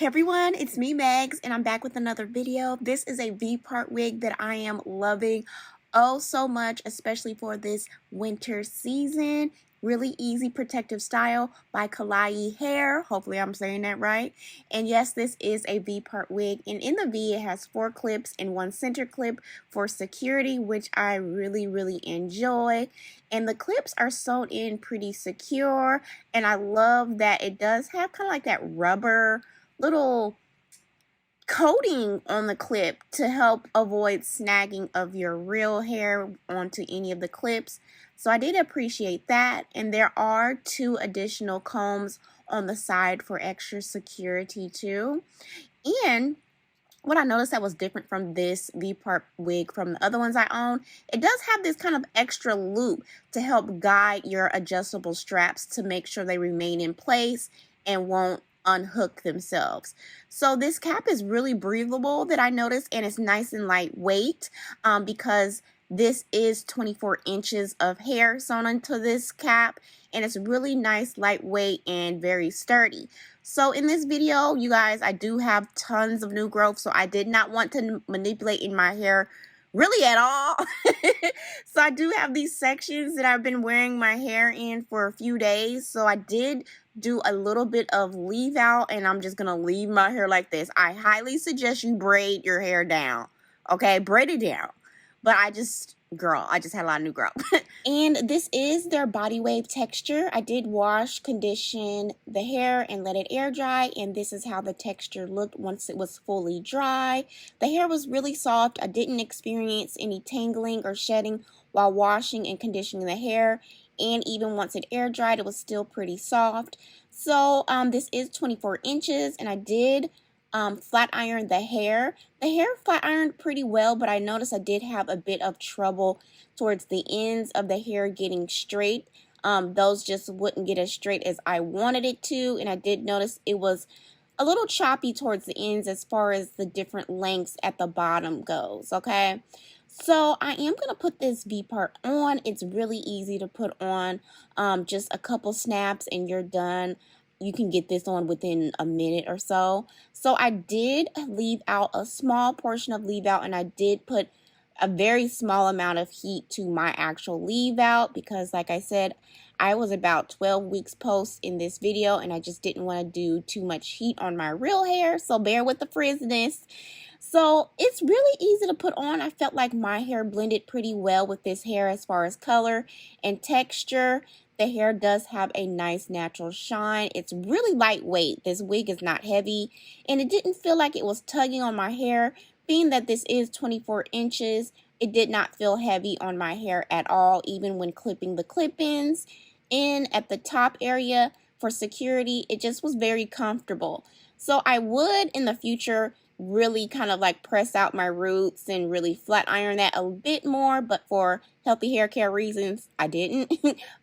Hey everyone, it's me Megs and I'm back with another video. This is a V-part wig that I am loving oh so much, especially for this winter season. Really easy protective style by Klaiyi Hair. Hopefully I'm saying that right. And yes, this is a V-part wig, and in the V it has 4 clips and 1 center clip for security, which I really enjoy. And the clips are sewn in pretty secure, and I love that it does have kind of like that rubber little coating on the clip to help avoid snagging of your real hair onto any of the clips. So I did appreciate that, and there are 2 additional combs on the side for extra security too. And what I noticed that was different from this V-part wig from the other ones I own, it does have this kind of extra loop to help guide your adjustable straps to make sure they remain in place and won't unhook themselves. So this cap is really breathable that I noticed, and it's nice and lightweight because this is 24 inches of hair sewn into this cap, and it's really nice, lightweight, and very sturdy. So in this video, you guys, I do have tons of new growth, so I did not want to manipulate in my hair really at all. So I do have these sections that I've been wearing my hair in for a few days. So I did do a little bit of leave out, and I'm just gonna leave my hair like this. I highly suggest you braid your hair down. Okay, braid it down. But I just had a lot of new growth. And this is their body wave texture. I did wash, condition the hair, and let it air dry, and this is how the texture looked once it was fully dry. The hair was really soft. I didn't experience any tangling or shedding while washing and conditioning the hair, and even once it air dried, it was still pretty soft. So this is 24 inches, and I did flat iron the hair. The hair flat ironed pretty well, but I noticed I did have a bit of trouble towards the ends of the hair getting straight. Those just wouldn't get as straight as I wanted it to, and I did notice it was a little choppy towards the ends as far as the different lengths at the bottom goes, okay? So I am going to put this V-part on. It's really easy to put on, just a couple snaps and you're done. You can get this on within a minute or so. So I did leave out a small portion of leave out, and I did put a very small amount of heat to my actual leave out because, like I said, I was about 12 weeks post in this video, and I just didn't want to do too much heat on my real hair, so bear with the frizziness. So it's really easy to put on. I felt like my hair blended pretty well with this hair as far as color and texture. The hair does have a nice natural shine. It's really lightweight. This wig is not heavy, and it didn't feel like it was tugging on my hair. Being that this is 24 inches, it did not feel heavy on my hair at all, even when clipping the clip-ins in at the top area for security. It just was very comfortable. So I would in the future really kind of like press out my roots and really flat iron that a bit more, but for healthy hair care reasons I didn't.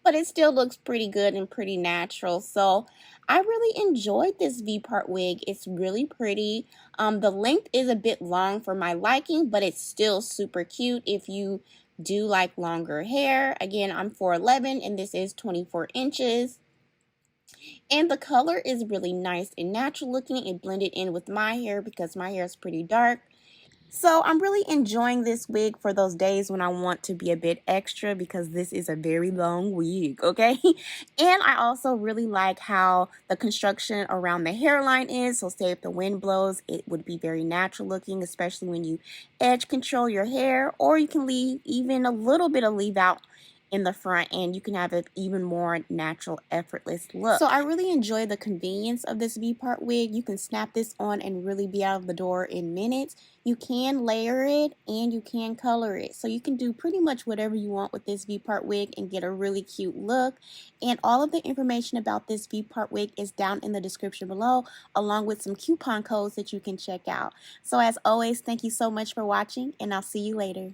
But it still looks pretty good and pretty natural. So I really enjoyed this V-part wig. It's really pretty. The length is a bit long for my liking, but it's still super cute if you do like longer hair. Again, I'm 4'11" and this is 24 inches. And the color is really nice and natural looking. It blended in with my hair because my hair is pretty dark. So I'm really enjoying this wig for those days when I want to be a bit extra because this is a very long wig, okay? And I also really like how the construction around the hairline is. So say if the wind blows, it would be very natural looking, especially when you edge control your hair, or you can leave even a little bit of leave out in the front, and you can have an even more natural, effortless look. So I really enjoy the convenience of this V-part wig. You can snap this on and really be out of the door in minutes. You can layer it and you can color it. So you can do pretty much whatever you want with this V-part wig and get a really cute look. And all of the information about this V-part wig is down in the description below, along with some coupon codes that you can check out. So as always, thank you so much for watching, and I'll see you later.